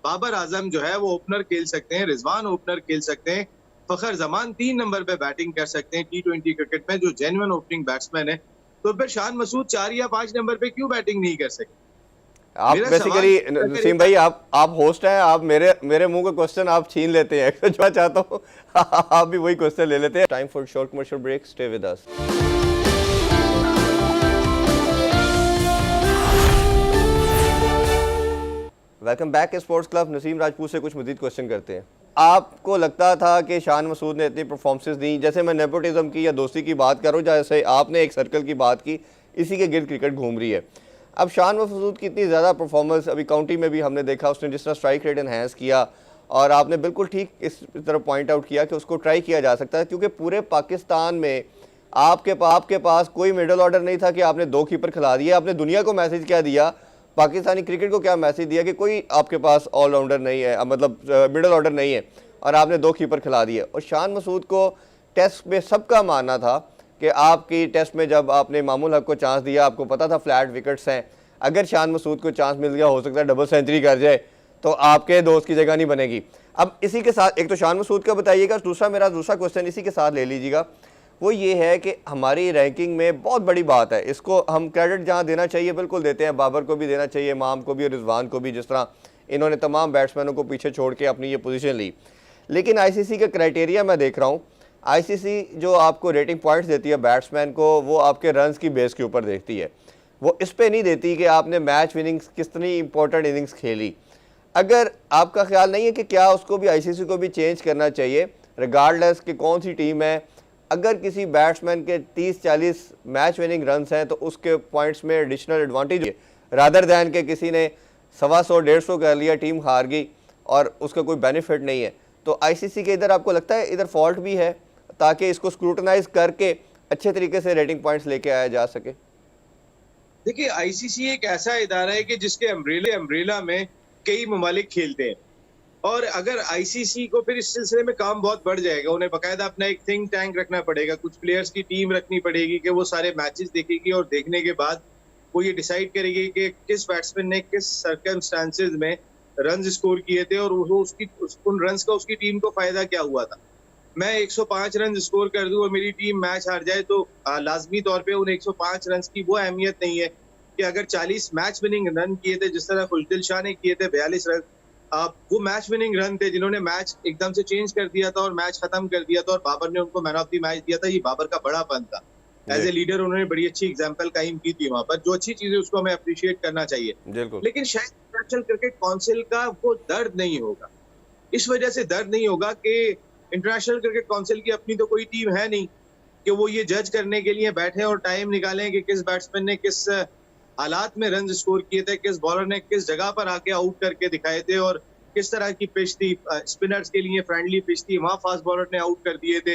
बाबर आजम जो है वो ओपनर खेल सकते हैं, रिजवान ओपनर खेल सकते हैं, फखर जमान 3 नंबर पे बैटिंग कर सकते हैं T20 क्रिकेट में, जो जेन्युइन ओपनिंग बैट्समैन है, तो फिर शान मसूद 4 या 5 नंबर पे क्यों बैटिंग नहीं कर सकते? आप मेरा बेसिकली सवाल नसीम भाई, आप होस्ट हैं, आप मेरे मुंह का क्वेश्चन आप छीन लेते हैं। जो मैं चाहता हूँ आप भी वही क्वेश्चन ले लेते हैं। Time for short commercial break, stay with us. Welcome back sports club. Naseem Rajput से कुछ मजीद क्वेश्चन करते हैं। आपको लगता था कि शान मसूद ने इतनी परफॉर्मेंसेस दी, जैसे मैं नेपोटिज्म की या दोस्ती की बात करूँ, जैसे आपने एक सर्कल की बात की, इसी के गिर्द क्रिकेट घूम रही है। अब शान मसूद की इतनी ज़्यादा परफॉर्मेंस अभी काउंटी में भी हमने देखा, उसने जिस तरह स्ट्राइक रेट एनहेंस किया, और आपने बिल्कुल ठीक इस तरफ पॉइंट आउट किया कि उसको ट्राई किया जा सकता है, क्योंकि पूरे पाकिस्तान में आपके पास कोई मिडल ऑर्डर नहीं था कि आपने 2 कीपर खिला दिए। आपने दुनिया को मैसेज क्या दिया, पाकिस्तानी क्रिकेट को क्या मैसेज दिया कि कोई आपके पास ऑलराउंडर नहीं है, मतलब मिडल ऑर्डर नहीं है, और आपने 2 कीपर खिला दिए। और शान मसूद को टेस्ट में सबका मानना था कि आपकी टेस्ट में जब आपने मामूल हक को चांस दिया, आपको पता था फ्लैट विकेट्स हैं, अगर शान मसूद को चांस मिल गया, हो सकता है डबल सेंचुरी कर जाए, तो आपके दोस्त की जगह नहीं बनेगी। अब इसी के साथ एक तो शान मसूद का बताइएगा, मेरा दूसरा क्वेश्चन इसी के साथ ले लीजिएगा, वो ये है कि हमारी रैंकिंग में बहुत बड़ी बात है, इसको हम क्रेडिट जहाँ देना चाहिए बिल्कुल देते हैं, बाबर को भी देना चाहिए, इमाम को भी और रिजवान को भी, जिस तरह इन्होंने तमाम बैट्समैनों को पीछे छोड़ के अपनी ये पोजीशन ली। लेकिन आईसीसी का क्राइटेरिया मैं देख रहा हूँ, आईसीसी जो आपको रेटिंग पॉइंट्स देती है बैट्समैन को, वो आपके रन्स की बेस के ऊपर देखती है, वो इस पे नहीं देती कि आपने मैच विनिंग्स कितनी इंपॉर्टेंट इनिंग्स खेली। अगर आपका ख्याल नहीं है कि क्या उसको भी आईसीसी को भी चेंज करना चाहिए, रिगार्डलेस कि कौन सी टीम है, अगर किसी बैट्समैन के 30-40 मैच विनिंग रन्स हैं तो उसके पॉइंट्स में एडिशनल एडवांटेज है, रादर दैन के किसी ने 125-150 कर लिया, टीम हार गई और उसका कोई बेनिफिट नहीं है। तो आईसीसी के इधर आपको लगता है इधर फॉल्ट भी है, ताकि इसको स्क्रूटनाइज करके अच्छे तरीके से रेटिंग पॉइंट्स लेके आया जा सके? देखिए, आईसीसी एक ऐसा इदारा है कि जिसके अम्ब्रेला में कई ममालिक खेलते हैं, और अगर आईसीसी को फिर इस सिलसिले में काम बहुत बढ़ जाएगा, उन्हें बाकायदा अपना एक थिंक टैंक रखना पड़ेगा, कुछ प्लेयर्स की टीम रखनी पड़ेगी कि वो सारे मैचेस देखेगी और देखने के बाद वो ये डिसाइड करेगी कि किस बैट्समैन ने किस सर्कमस्टांसेस में रन स्कोर किए थे और उन रन्स का उसकी टीम को फायदा क्या हुआ था। मैं 105 रन स्कोर कर दूं और मेरी टीम मैच हार जाए तो लाजमी तौर पे उन 105 रन की वो अहमियत नहीं है कि अगर 40 मैच विनिंग रन किए थे, जिस तरह खुशदिल शाह ने किए थे 42 रन, वो मैच विनिंग रन थे जिन्होंने मैच एकदम से चेंज कर दिया था और मैच खत्म कर दिया था, और बाबर ने उनको मैन ऑफ द मैच दिया था। ये बाबर का बड़ापन था, एज ए लीडर उन्होंने बड़ी अच्छी एग्जांपल कायम की थी वहां पर, जो अच्छी चीजें उसको हमें अप्रिशिएट करना चाहिए। लेकिन शायद इंटरनेशनल क्रिकेट काउंसिल का वो दर्द नहीं होगा, इस वजह से दर्द नहीं होगा कि इंटरनेशनल क्रिकेट काउंसिल की अपनी तो कोई टीम है नहीं कि वो ये जज करने के लिए बैठे और टाइम निकालें कि किस बैट्समैन ने किस हालात में रन स्कोर किए थे, किस बॉलर ने किस जगह पर आके आउट करके दिखाए थे, और किस तरह की पिच थी। स्पिनर्स के लिए फ्रेंडली पिच थी, वहां फास्ट बॉलर ने आउट कर दिए थे,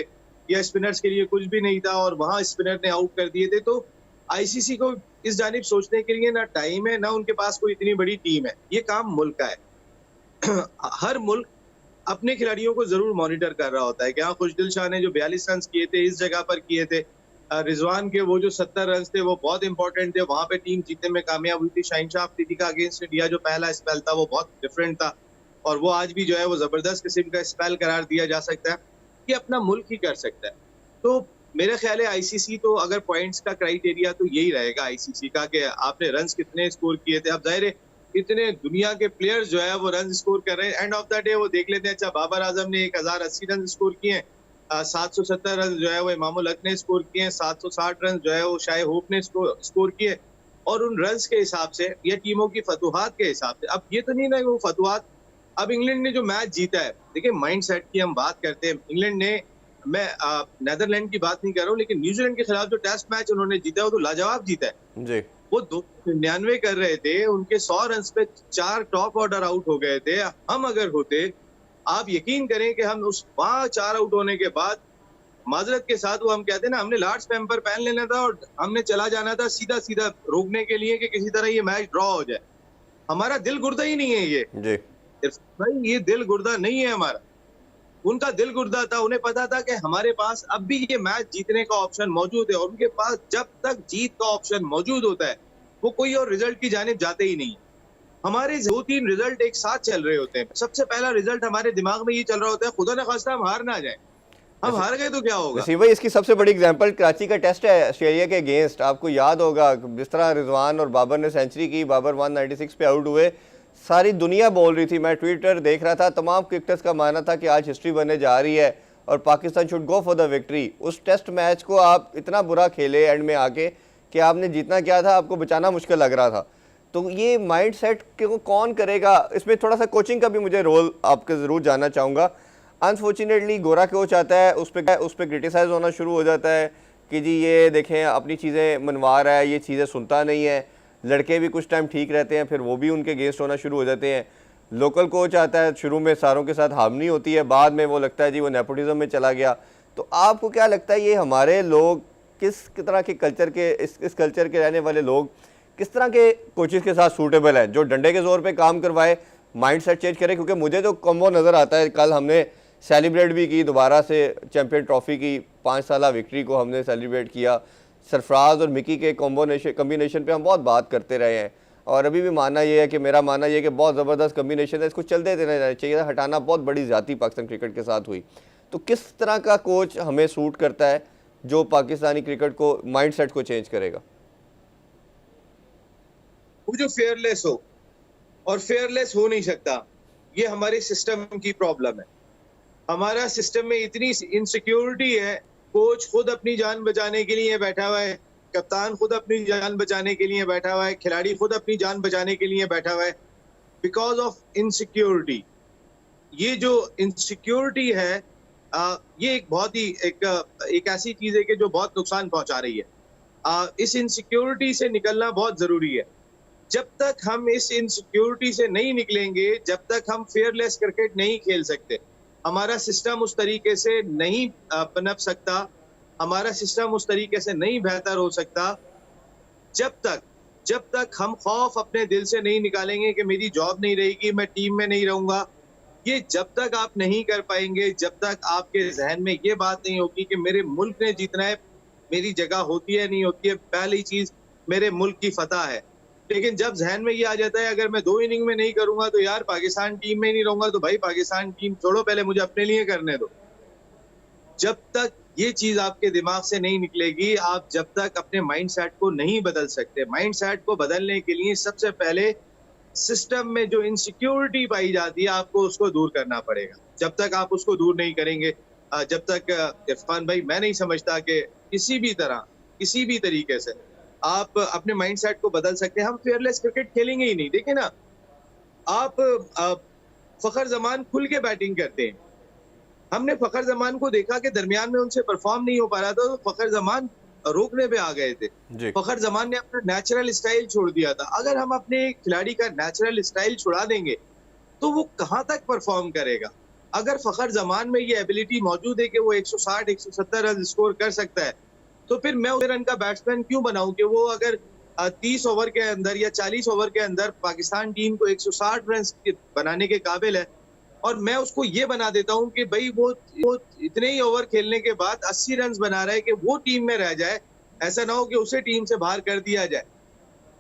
या स्पिनर्स के लिए कुछ भी नहीं था और वहां स्पिनर ने आउट कर दिए थे। तो आईसीसी को इस जानिब सोचने के लिए ना टाइम है, ना उनके पास कोई इतनी बड़ी टीम है। ये काम मुल्क का है। हर मुल्क अपने खिलाड़ियों को जरूर मॉनिटर कर रहा होता है कि हाँ, खुशदिल शाह ने जो 42 रन किए थे इस जगह पर किए थे, रिजवान के वो जो 70 रन थे वो बहुत इंपॉर्टेंट थे, वहां पे टीम जीतने में कामयाब हुई थी। शाहिनशाह अफरीदी का अगेंस्ट इंडिया जो पहला स्पेल था वो बहुत डिफरेंट था, और वो आज भी जो है वो जबरदस्त किस्म का स्पेल करार दिया जा सकता है, ये अपना मुल्क ही कर सकता है। तो मेरा ख्याल है आईसीसी तो अगर पॉइंट्स का क्राइटेरिया तो यही रहेगा आईसीसी का कि आपने रन्स कितने स्कोर किए थे। अब जाहिर है इतने दुनिया के प्लेयर्स जो है वो रन स्कोर कर रहे हैं, एंड ऑफ द डे वो देख लेते हैं अच्छा बाबर आजम ने 1080 रन स्कोर किए हैं, 770 रन जो है वो इमामुल हक ने स्कोर किए हैं, 760 रन जो है वो शाहिद होप ने स्कोर किए, और उन रन्स के हिसाब से या टीमों की फतुहात के हिसाब से। अब ये तो नहीं ना वो फतुहात, अब इंग्लैंड ने जो मैच जीता है, देखिए माइंड सेट की हम बात करते हैं, इंग्लैंड ने, मैं नेदरलैंड की बात नहीं कर रहा हूँ, लेकिन न्यूजीलैंड के खिलाफ जो टेस्ट मैच उन्होंने जीता है वो तो लाजवाब जीता है जी। वो 299 कर रहे थे, उनके 100 रन पे 4 टॉप ऑर्डर आउट हो गए थे। हम अगर होते, आप यकीन करें कि हम उस वहां 4 आउट होने के बाद माजरत के साथ वो हम कहते हैं ना, हमने लार्ज पैम्पर पहन लेना था और हमने चला जाना था सीधा सीधा रोकने के लिए कि किसी तरह ये मैच ड्रॉ हो जाए। हमारा दिल गुर्दा ही नहीं है ये जी भाई, ये दिल गुर्दा नहीं है हमारा। उनका दिल गुर्दा था, उन्हें पता था कि हमारे पास अब भी ये मैच जीतने का ऑप्शन मौजूद है, और उनके पास जब तक जीत का ऑप्शन मौजूद होता है वो कोई और रिजल्ट की जानिब जाते ही नहीं। हमारे 2-3 रिजल्ट एक साथ चल रहे होते हैं। सबसे पहला रिजल्ट हमारे दिमाग में ये चल रहा होता है, खुदा न खास्ता हम हार ना जाए, हम हार गए तो क्या होगा। नसीम भाई, इसकी सबसे बड़ी एग्जांपल कराची का टेस्ट है ऑस्ट्रेलिया के अगेंस्ट। आपको याद होगा जिस तरह रिजवान और बाबर ने सेंचुरी की, बाबर 196 पे आउट हुए, सारी दुनिया बोल रही थी, मैं ट्विटर देख रहा था, तमाम क्रिकेटर्स का मानना था कि आज हिस्ट्री बनने जा रही है और Pakistan should go for the victory. उस टेस्ट मैच को आप इतना बुरा खेले एंड में आके कि आपने जीतना क्या था, आपको बचाना मुश्किल लग रहा था। तो ये माइंड सेट को कौन करेगा, इसमें थोड़ा सा कोचिंग का भी मुझे रोल आपके ज़रूर जानना चाहूँगा। अनफॉर्चुनेटली गोरा कोच आता है, उस पर क्रिटिसाइज होना शुरू हो जाता है कि जी ये देखें अपनी चीज़ें मनवा रहा है, ये चीज़ें सुनता नहीं है। लड़के भी कुछ टाइम ठीक रहते हैं, फिर वो भी उनके अगेंस्ट होना शुरू हो जाते हैं। लोकल कोच आता है, शुरू में सारों के साथ हार्मनी होती है, बाद में वो लगता है जी वो नेपोटिज्म में चला गया। तो आपको क्या लगता है ये हमारे लोग किस तरह के कल्चर के, इस कल्चर के रहने वाले लोग किस तरह के कोचेस के साथ सूटेबल हैं, जो डंडे के जोर पे काम करवाए, माइंड सेट चेंज करे? क्योंकि मुझे तो कॉम्बो नज़र आता है, कल हमने सेलिब्रेट भी की दोबारा से चैंपियन ट्रॉफी की 5 साला विक्ट्री को हमने सेलिब्रेट किया। सरफराज और मिकी के कॉम्बिनेशन पे हम बहुत बात करते रहे हैं, और अभी भी मानना ये है कि मेरा मानना ये है कि बहुत ज़बरदस्त कॉम्बिनेशन है, इसको चलते देना चाहिए। हटाना बहुत बड़ी ज़्यादती पाकिस्तान क्रिकेट के साथ हुई। तो किस तरह का कोच हमें सूट करता है जो पाकिस्तानी क्रिकेट को, माइंड सेट को चेंज करेगा? वो जो फेयरलेस हो, और फेयरलेस हो नहीं सकता, ये हमारे सिस्टम की प्रॉब्लम है। हमारा सिस्टम में इतनी इनसिक्योरिटी है, कोच खुद अपनी जान बचाने के लिए बैठा हुआ है, कप्तान खुद अपनी जान बचाने के लिए बैठा हुआ है, खिलाड़ी खुद अपनी जान बचाने के लिए बैठा हुआ है, बिकॉज ऑफ इनसिक्योरिटी। ये जो इनसिक्योरिटी है, ये एक बहुत ही एक ऐसी चीज है कि जो बहुत नुकसान पहुंचा रही है। इस इनसिक्योरिटी से निकलना बहुत जरूरी है। जब तक हम इस इनसिक्योरिटी से नहीं निकलेंगे, जब तक हम फेयरलेस क्रिकेट नहीं खेल सकते, हमारा सिस्टम उस तरीके से नहीं पनप सकता, हमारा सिस्टम उस तरीके से नहीं बेहतर हो सकता, जब तक हम खौफ अपने दिल से नहीं निकालेंगे कि मेरी जॉब नहीं रहेगी, मैं टीम में नहीं रहूंगा। ये जब तक आप नहीं कर पाएंगे, जब तक आपके जहन में ये बात नहीं होगी कि मेरे मुल्क ने जीतना है, मेरी जगह होती है नहीं होती है, पहली चीज मेरे मुल्क की फतह है। लेकिन जब जहन में ये आ जाता है अगर मैं 2 इनिंग में नहीं करूंगा तो यार पाकिस्तान टीम में नहीं रहूंगा, तो भाई पाकिस्तान टीम छोड़ो, पहले मुझे अपने लिए करने दो। जब तक ये चीज आपके दिमाग से नहीं निकलेगी, आप जब तक अपने माइंड सेट को नहीं बदल सकते। माइंड सेट को बदलने के लिए सबसे पहले सिस्टम में जो इनसिक्योरिटी पाई जाती है, आपको उसको दूर करना पड़ेगा। जब तक आप उसको दूर नहीं करेंगे, जब तक इरफान भाई, मैं नहीं समझता कि किसी भी तरह, किसी भी तरीके से आप अपने माइंड सेट को बदल सकते हैं। हम फेयरलेस क्रिकेट खेलेंगे ही नहीं। देखिए ना, आप फखर जमान खुल के बैटिंग करते हैं, हमने फखर जमान को देखा कि दरमियान में उनसे परफॉर्म नहीं हो पा रहा था, तो फखर जमान रोकने पे आ गए थे। फखर जमान ने अपना नेचुरल स्टाइल छोड़ दिया था। अगर हम अपने खिलाड़ी का नेचुरल स्टाइल छुड़ा देंगे तो वो कहां तक परफॉर्म करेगा? अगर फखर जमान में ये एबिलिटी मौजूद है कि वो 160-170 रन स्कोर कर सकता है, तो फिर मैं उस रन का बैट्समैन क्यों बनाऊं कि वो अगर 30 ओवर के अंदर या 40 ओवर के अंदर पाकिस्तान टीम को 160 रन बनाने के काबिल है, और मैं उसको ये बना देता हूं कि भाई वो इतने ही ओवर खेलने के बाद 80 रन बना रहा है कि वो टीम में रह जाए, ऐसा ना हो कि उसे टीम से बाहर कर दिया जाए।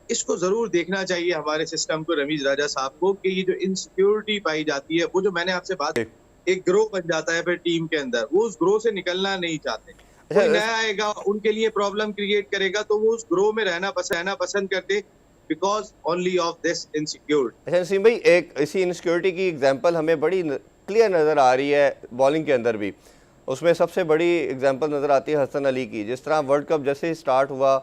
इसको जरूर देखना चाहिए हमारे सिस्टम को, रमीज राजा साहब को, कि ये जो इनसिक्योरिटी पाई जाती है, वो जो मैंने आपसे बात, एक ग्रो बन जाता है फिर टीम के अंदर, वो उस ग्रो से निकलना नहीं चाहते। कोई नया आएगा उनके लिए प्रॉब्लम क्रिएट करेगा, तो वो उस ग्रो में रहना पसंद करते, because only of this insecurity. अच्छा नसीम भाई, एक इसी इनसिक्योरिटी की एग्जांपल हमें बड़ी क्लियर नज़र आ रही है बॉलिंग के अंदर भी। उसमें सबसे बड़ी एग्जांपल नज़र आती है हसन अली की। जिस तरह वर्ल्ड कप जैसे ही स्टार्ट हुआ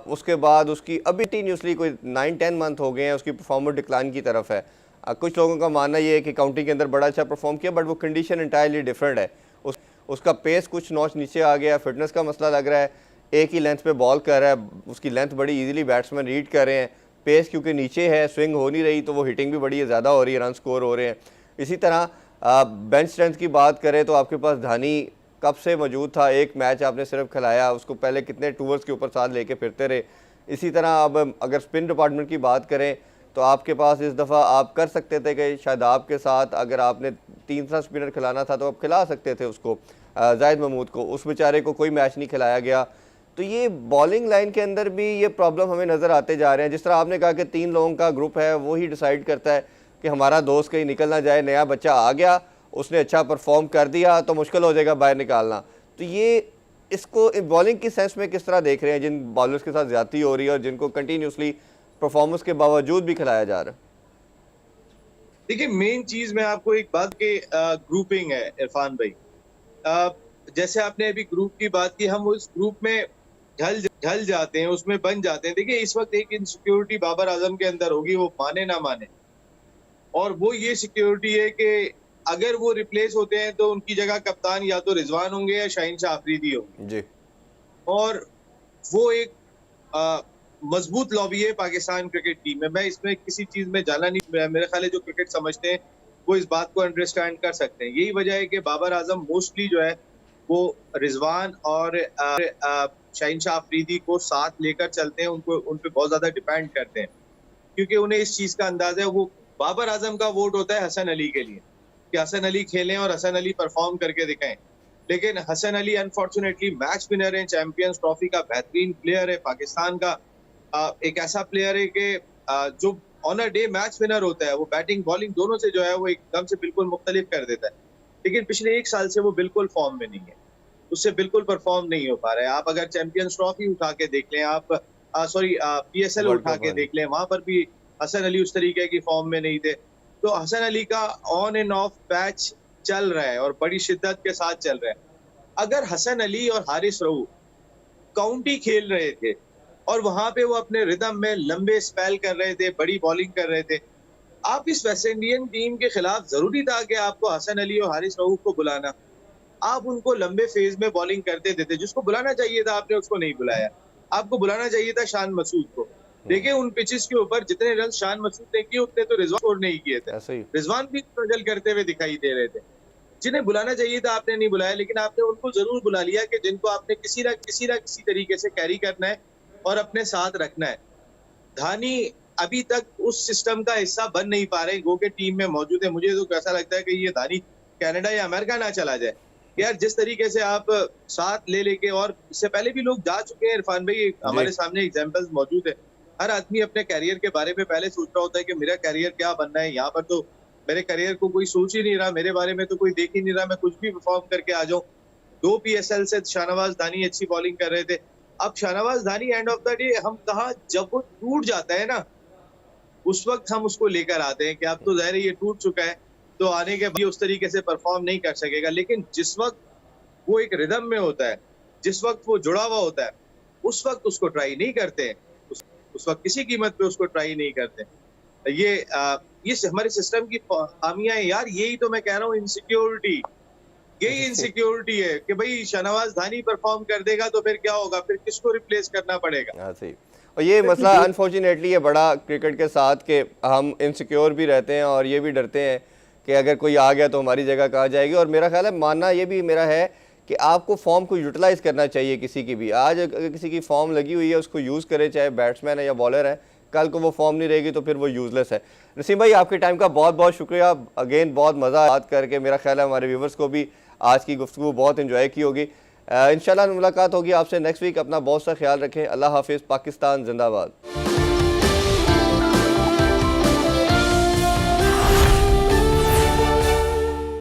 उसके बाद उसकी अभी कंटिन्यूसली कोई 9-10 मंथ हो गए हैं उसकी परफॉर्मेंस डिक्लाइन की तरफ है। कुछ लोगों का मानना ये है कि काउंटी के अंदर बड़ा अच्छा परफॉर्म किया, बट वो कंडीशन इंटायरली डिफरेंट है। उसका पेस कुछ नॉच नीचे आ गया, फिटनेस का मसला लग रहा है, एक ही लेंथ पे बॉल कर रहा है, उसकी लेंथ बड़ी इजीली बैट्समैन रीड कर रहे हैं, पेस क्योंकि नीचे है, स्विंग हो नहीं रही, तो वो हिटिंग भी बड़ी ज़्यादा हो रही है, रन स्कोर हो रहे हैं। इसी तरह बेंच स्ट्रेंथ की बात करें तो आपके पास धानी कब से मौजूद था, एक मैच आपने सिर्फ खिलाया, उसको पहले कितने टूर्स के ऊपर साथ लेके फिरते रहे। इसी तरह अब अगर स्पिन डिपार्टमेंट की बात करें तो आपके पास इस दफ़ा आप कर सकते थे कि शायद आपके साथ अगर आपने तीसरा स्पिनर खिलाना था तो आप खिला सकते थे उसको, जाहिद महमूद को। उस बेचारे को कोई मैच नहीं खिलाया गया। तो ये बॉलिंग लाइन के अंदर भी ये प्रॉब्लम हमें नज़र आते जा रहे हैं। जिस तरह आपने कहा कि 3 लोगों का ग्रुप है, वो ही डिसाइड करता है कि हमारा दोस्त कहीं निकल ना जाए, नया बच्चा आ गया, उसने अच्छा परफॉर्म कर दिया तो मुश्किल हो जाएगा बाहर निकालना। तो ये इसको बॉलिंग की सेंस में किस तरह देख रहे हैं, जिन बॉलर्स के साथ ज़्यादती हो रही है और जिनको कंटिन्यूसली परफॉर्मेंस के बावजूद भी खिलाया जा रहा है? देखिए, मेन चीज मैं आपको एक बात के ग्रुपिंग है इरफान भाई। जैसे आपने अभी ग्रुप की बात की, हम उस ग्रुप में ढल जाते हैं, उसमें बन जाते हैं। देखिए, इस वक्त एक इनसिक्योरिटी बाबर आजम के अंदर होगी, वो माने ना माने, और वो ये सिक्योरिटी है कि अगर वो रिप्लेस होते हैं तो उनकी जगह कप्तान या तो रिजवान होंगे या शाहीन शाह अफरीदी होंगे जी। और वो एक मजबूत लॉबी है पाकिस्तान क्रिकेट टीम में। मैं इसमें किसी चीज में जाना नहीं, मेरे ख्याल है जो क्रिकेट समझते हैं वो इस बात को अंडरस्टैंड कर सकते हैं। यही वजह है कि बाबर आजम मोस्टली जो है वो रिजवान और शाहीन शाह अफरीदी को साथ लेकर चलते हैं, उनको उन पर बहुत ज्यादा डिपेंड करते हैं, क्योंकि उन्हें इस चीज का अंदाजा है। वो बाबर आजम का वोट होता है हसन अली के लिए कि हसन अली खेलें और हसन अली परफॉर्म करके दिखाएं, लेकिन Hasan Ali unfortunately match winner है, चैंपियंस ट्रॉफी का बेहतरीन प्लेयर है, पाकिस्तान का एक ऐसा प्लेयर है कि जो on a day match winner होता है, वो बैटिंग बॉलिंग दोनों से जो है वो एकदम से बिल्कुल मुख्तलिफ कर देता है। लेकिन पिछले 1 साल से वो बिल्कुल फॉर्म में नहीं है, उससे बिल्कुल परफॉर्म नहीं हो पा रहा है। आप अगर चैंपियंस ट्रॉफी उठा के देख लें, आप PSL उठा के देख लें, वहां पर भी हसन अली उस तरीके की फॉर्म में नहीं थे। तो हसन अली का ऑन एंड ऑफ पैच चल रहा है और बड़ी शिद्दत के साथ चल रहा है। अगर हसन अली और हारिस रऊफ काउंटी खेल रहे थे और वहां पे वो अपने रिदम में लंबे स्पेल कर रहे थे, बड़ी बॉलिंग कर रहे थे, आप इस वेस्ट इंडियन टीम के खिलाफ जरूरी था कि आपको हसन अली और हारिस रऊफ को बुलाना। आप उनको लंबे फेज में बॉलिंग करते देते, जिसको बुलाना चाहिए था आपने उसको नहीं बुलाया। आपको बुलाना चाहिए था शान मसूद को। देखिए, उन पिचेस के ऊपर जितने रन शान मसूद ने किए उतने तो रिजवान स्कोर नहीं किए थे। रिजवान भी स्ट्रगल करते हुए दिखाई दे रहे थे। जिन्हें बुलाना चाहिए था आपने नहीं बुलाया, लेकिन आपने उनको जरूर बुला लिया कि जिनको आपने किसी ना किसी तरीके से कैरी करना है और अपने साथ रखना है। धानी अभी तक उस सिस्टम का हिस्सा बन नहीं पा रहे, गो के टीम में मौजूद है। मुझे तो ऐसा लगता है कि ये धानी कनाडा या अमेरिका ना चला जाए यार। जिस तरीके से आप साथ ले लेके, और इससे पहले भी लोग जा चुके हैं इरफान भाई, हमारे सामने एग्जांपल्स मौजूद है। हर आदमी अपने कैरियर के बारे में पहले सोच रहा होता है कि मेरा कैरियर क्या बनना है। यहाँ पर तो मेरे कैरियर को कोई सोच ही नहीं रहा, मेरे बारे में तो कोई देख ही नहीं रहा, मैं कुछ भी परफॉर्म करके आ जाऊं। 2 PSL से शाहनवाज धानी अच्छी बॉलिंग कर रहे थे। अब शाहनवाज धानी एंड ऑफ द डे हम कहा, जब वो टूट जाता है ना, उस वक्त हम उसको लेकर आते हैं कि अब तो ज़ाहिर है ये टूट चुका है, तो आने के बाद उस तरीके से परफॉर्म नहीं कर सकेगा। लेकिन जिस वक्त वो एक रिदम में होता है, जिस वक्त वो जुड़ा हुआ होता है, उस वक्त उसको ट्राई नहीं करते हैं, उस वक्त किसी कीमत पे उसको ट्राई नहीं करते। ये हमारे सिस्टम की खामियां है यार। यही तो मैं कह रहा हूँ, इनसिक्योरिटी, यही इनसिक्योरिटी है कि भाई शाहनवाज धानी परफॉर्म कर देगा तो फिर क्या होगा, फिर किसको रिप्लेस करना पड़ेगा। हाँ सही। और ये मसला अनफॉर्चुनेटली ये बड़ा क्रिकेट के साथ कि हम इनसिक्योर भी रहते हैं और ये भी डरते हैं कि अगर कोई आ गया तो हमारी जगह कहाँ जाएगी। और मेरा ख्याल है, मानना ये भी मेरा है कि आपको फॉर्म को यूटिलाइज़ करना चाहिए किसी की भी। आज अगर किसी की फॉर्म लगी हुई है उसको यूज़ करे, चाहे बैट्समैन है या बॉलर है, कल को वो फॉर्म नहीं रहेगी तो फिर वो यूज़लेस है। नसीम भाई, आपके टाइम का बहुत बहुत शुक्रिया। अगेन बहुत मज़ा बात करके, मेरा ख्याल है हमारे व्यूवर्स को भी आज की गुफ्तगू बहुत इन्जॉय की होगी। इंशाल्लाह मुलाकात होगी आपसे नेक्स्ट वीक। अपना बहुत सा ख्याल रखें। अल्लाह हाफिज़। पाकिस्तान जिंदाबाद।